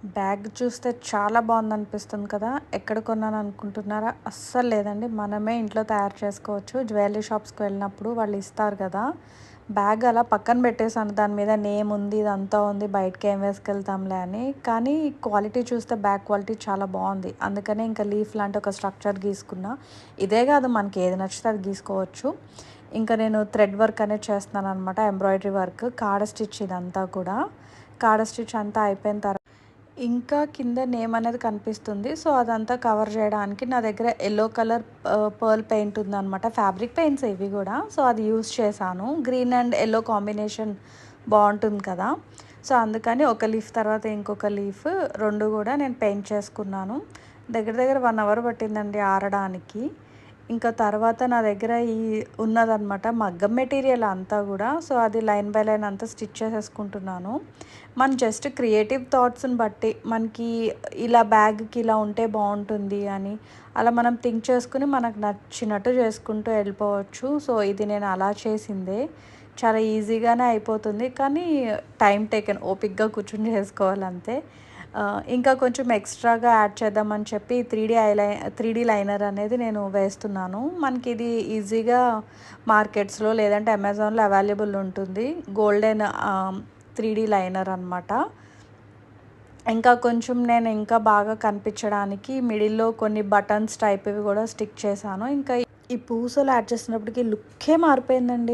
Bag చూస్తే చాలా బాగుందనిపిస్తుంది కదా! ఎక్కడ కొన్నాను అనుకుంటున్నారా? అస్సలు లేదండి. మనమే ఇంట్లో తయారు చేసుకోవచ్చు. జ్యువెలరీ షాప్స్‌కి వెళ్ళినప్పుడు వాళ్ళు ఇస్తారు కదా! బ్యాగ్ అలా పక్కన పెట్టేసాను. దాని మీద నేమ్ ఉంది, ఇదంతా ఉంది. బయటకి ఏం వేసుకెళ్తాంలే అని. కానీ క్వాలిటీ చూస్తే బ్యాగ్ క్వాలిటీ చాలా బాగుంది. అందుకనే ఇంకా లీఫ్ లాంటి ఒక స్ట్రక్చర్ గీసుకున్నా. ఇదే కాదు మనకి ఏది నచ్చితే అది గీసుకోవచ్చు. ఇంకా నేను థ్రెడ్ వర్క్ అనేది చేస్తున్నాననమాట. ఎంబ్రాయిడరీ వర్క్, కాడ స్టిచ్ ఇదంతా కూడా. కాడ స్టిచ్ అంతా అయిపోయిన తర్వాత ఇంకా కింద నేమ్ అనేది కనిపిస్తుంది. సో, అదంతా కవర్ చేయడానికి నా దగ్గర యెల్లో కలర్ పర్ల్ పెయింట్ ఉందనమాట. ఫ్యాబ్రిక్ పెయింట్స్ ఇవి గూడా. సో, అది యూజ్ చేశాను. గ్రీన్ అండ్ యెల్లో కాంబినేషన్ బావుంటుంది కదా! సో, అందుకని ఒక లీఫ్ తర్వాత ఇంకొక లీఫ్ 2 గూడా నేను పెయింట్ చేసుకున్నాను. దగ్గర దగ్గర 1 అవర్ పట్టిందండి ఆరడానికి. ఇంకా తర్వాత నా దగ్గర ఉన్నదనమాట మగ్గం మెటీరియల్ అంతా గూడా. సో, అది లైన్ బై లైన్ అంతా స్టిచ్ చేసేసుకుంటున్నాను. మనం జస్ట్ క్రియేటివ్ థాట్స్‌ని బట్టి మనకి ఇలా బ్యాగ్‌కి ఇలా ఉంటే బావుంటుంది అని అలా మనం థింక్ చేసుకొని మనకు నచ్చినట్టు చేసుకుంటూ వెళ్ళిపోవచ్చు. సో, ఇది నేను అలా చేసిందే. చాలా ఈజీగానే అయిపోతుంది. కానీ టైం టేకెన్ ఓపికగా కూర్చొని చేసుకోవాలంతే. ఇంకా కొంచెం ఎక్స్ట్రాగా యాడ్ చేద్దామని చెప్పి 3 డీ లైనర్ అనేది నేను వేస్తున్నాను. మనకి ఇది ఈజీగా మార్కెట్స్‌లో లేదంటే అమెజాన్‌లో అవైలబుల్ ఉంటుంది. గోల్డెన్ 3 డీ లైనర్ అనమాట. ఇంకా కొంచెం నేను ఇంకా బాగా కనిపించడానికి మిడిల్‌లో కొన్ని బటన్స్ టైప్‌వి కూడా స్టిక్ చేశాను. ఇంకా ఈ పూసలు యాడ్ చేసినప్పటికి లుక్కే మారిపోయిందండి.